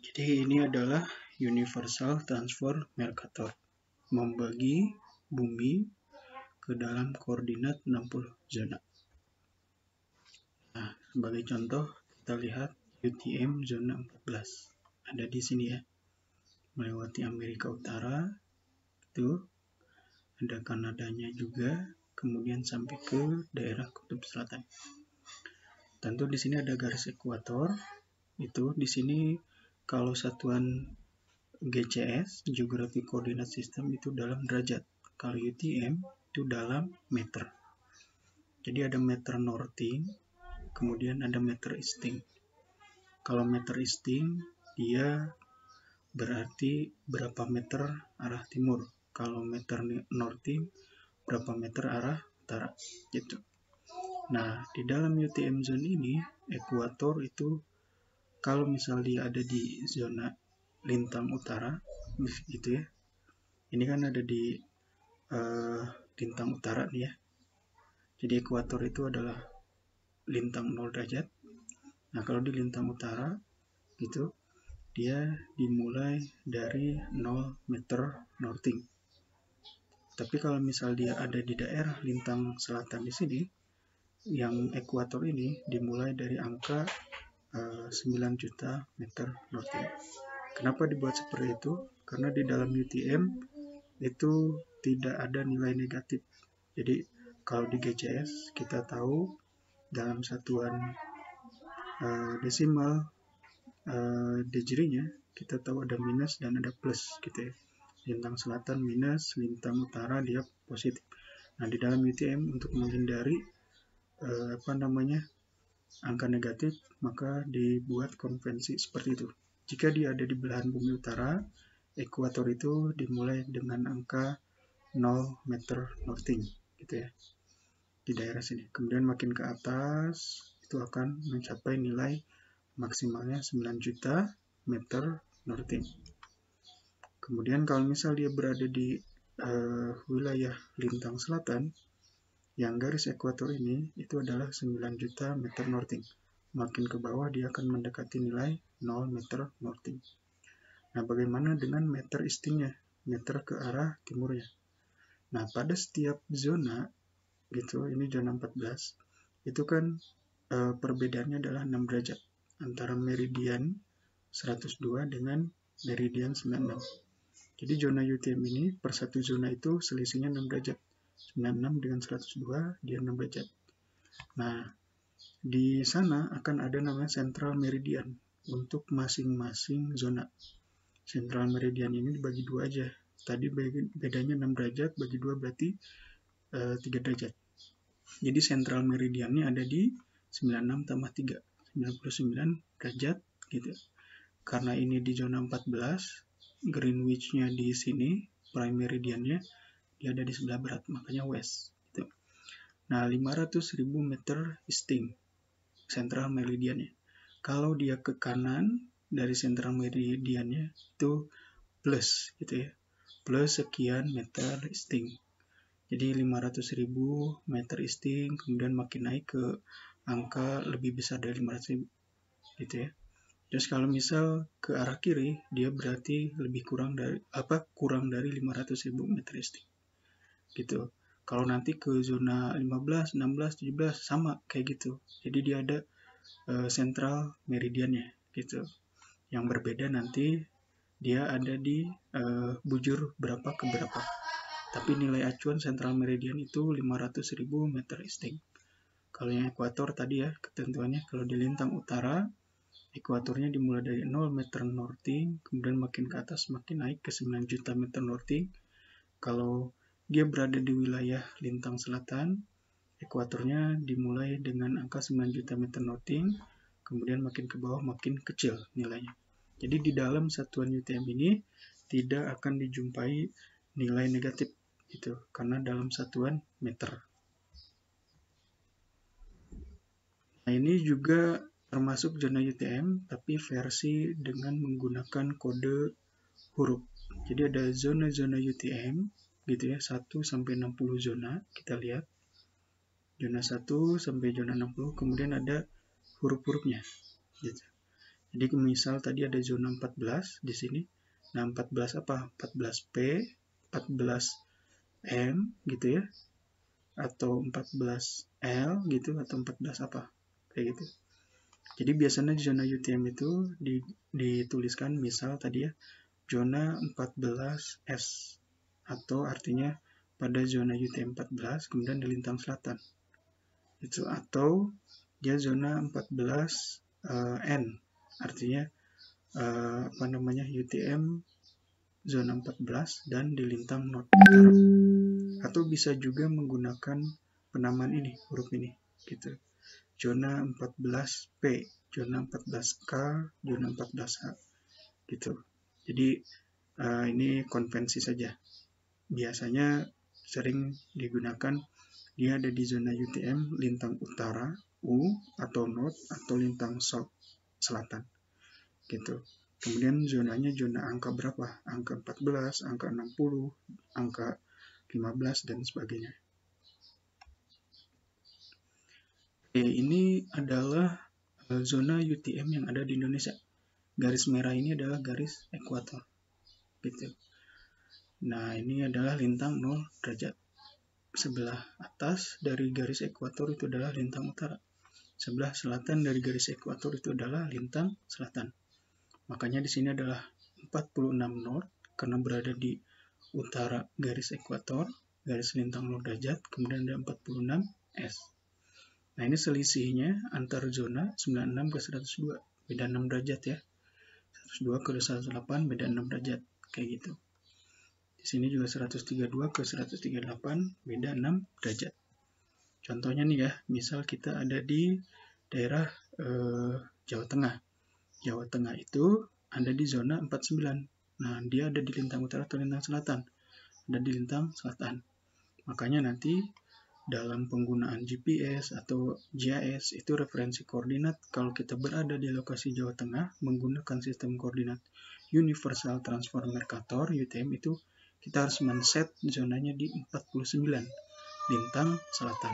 Jadi ini adalah Universal Transfer Mercator, membagi bumi ke dalam koordinat 60 zona. Nah, sebagai contoh kita lihat UTM zona 14. Ada di sini ya. Melewati Amerika Utara, itu ada Kanadanya juga, kemudian sampai ke daerah Kutub Selatan. Tentu di sini ada garis ekuator. Itu di sini kalau satuan GCS, Geographic Coordinate System, itu dalam derajat. Kalau UTM itu dalam meter. Jadi ada meter northing, kemudian ada meter easting. Kalau meter easting, dia berarti berapa meter arah timur. Kalau meter northing, berapa meter arah utara. Gitu. Nah, di dalam UTM zone ini, ekuator itu kalau misal dia ada di zona lintang utara, gitu ya. Ini kan ada di lintang utara nih ya. Jadi ekuator itu adalah lintang 0 derajat. Nah, kalau di lintang utara, gitu, dia dimulai dari 0 meter northing. Tapi kalau misal dia ada di daerah lintang selatan di sini, yang ekuator ini dimulai dari angka 9 juta meter northing. Kenapa dibuat seperti itu? Karena di dalam UTM itu tidak ada nilai negatif. Jadi kalau di GCS kita tahu dalam satuan desimal digrinya kita tahu ada minus dan ada plus gitu ya. Lintang selatan minus, lintang utara dia positif. Nah, di dalam UTM untuk menghindari angka negatif, maka dibuat konvensi seperti itu. Jika dia ada di belahan bumi utara, ekuator itu dimulai dengan angka 0 meter northing gitu ya, di daerah sini. Kemudian makin ke atas itu akan mencapai nilai maksimalnya 9 juta meter northing. Kemudian kalau misal dia berada di wilayah lintang selatan, yang garis ekuator ini itu adalah 9 juta meter northing. Makin ke bawah dia akan mendekati nilai 0 meter northing. Nah, bagaimana dengan meter eastingnya? Meter ke arah timurnya. Nah, pada setiap zona, gitu, ini zona 14, itu kan perbedaannya adalah 6 derajat antara meridian 102 dengan meridian 96. Jadi zona UTM ini per satu zona itu selisihnya 6 derajat. 96 dengan 102 dia 6 derajat. Nah, di sana akan ada namanya central meridian untuk masing-masing zona. Central meridian ini dibagi dua aja. Tadi bedanya 6 derajat, bagi 2 berarti 3 derajat. Jadi central meridiannya ada di 96 tambah 3, 99 derajat gitu. Karena ini di zona 14, Greenwich-nya di sini, prime meridiannya dia ada di sebelah barat, makanya west gitu. Nah, 500.000 meter easting central meridiannya. Kalau dia ke kanan dari central meridiannya itu plus gitu ya, plus sekian meter easting. Jadi 500.000 meter easting, kemudian makin naik ke angka lebih besar dari 500.000 gitu ya. Terus kalau misal ke arah kiri, dia berarti lebih kurang dari 500.000 meter easting gitu. Kalau nanti ke zona 15, 16, 17 sama kayak gitu. Jadi dia ada central meridiannya gitu. Yang berbeda nanti dia ada di bujur berapa ke berapa. Tapi nilai acuan central meridian itu 500.000 meter easting. Kalau yang ekuator tadi ya, ketentuannya kalau di lintang utara, ekuatornya dimulai dari 0 meter northing, kemudian makin ke atas makin naik ke 9 juta meter northing. Kalau dia berada di wilayah lintang selatan, ekuatornya dimulai dengan angka 9 juta meter northing, kemudian makin ke bawah makin kecil nilainya. Jadi di dalam satuan UTM ini tidak akan dijumpai nilai negatif gitu, karena dalam satuan meter. Nah, ini juga termasuk zona UTM, tapi versi dengan menggunakan kode huruf. Jadi ada zona-zona UTM, gitu ya, 1 sampai 60 zona, kita lihat. Zona 1 sampai zona 60, kemudian ada huruf-hurufnya. Gitu. Jadi misal tadi ada zona 14 di sini. Nah, 14 apa? 14P, 14M gitu ya. Atau 14L gitu, atau 14 apa. Kayak gitu. Jadi biasanya di zona UTM itu dituliskan misal tadi ya, zona 14S. Atau artinya pada zona UTM 14 kemudian di lintang selatan. Itu atau dia zona 14N. Artinya UTM zona 14 dan di lintang North Utara. Atau bisa juga menggunakan penamaan ini, huruf ini gitu. Zona 14P, zona 14K, zona 14H gitu. Jadi ini konvensi saja. Biasanya sering digunakan dia ada di zona UTM lintang utara U atau North atau lintang South selatan gitu. Kemudian zonanya zona angka berapa? Angka 14, angka 60, angka 15 dan sebagainya. Ini adalah zona UTM yang ada di Indonesia. Garis merah ini adalah garis ekuator gitu. Nah, ini adalah lintang 0 derajat. Sebelah atas dari garis ekuator itu adalah lintang utara. Sebelah selatan dari garis ekuator itu adalah lintang selatan. Makanya di sini adalah 46 North karena berada di utara garis ekuator, garis lintang 0 derajat, kemudian ada 46 S. Nah, ini selisihnya antar zona 96 ke 102, beda 6 derajat ya. 102 ke 108 beda 6 derajat, kayak gitu. Di sini juga 132 ke 138 beda 6 derajat. Contohnya nih ya, misal kita ada di daerah Jawa Tengah. Jawa Tengah itu ada di zona 49. Nah, dia ada di lintang utara atau lintang selatan? Ada di lintang selatan. Makanya nanti dalam penggunaan GPS atau GIS itu referensi koordinat kalau kita berada di lokasi Jawa Tengah menggunakan sistem koordinat Universal Transform Mercator UTM itu kita harus men-set zonanya di 49 lintang selatan.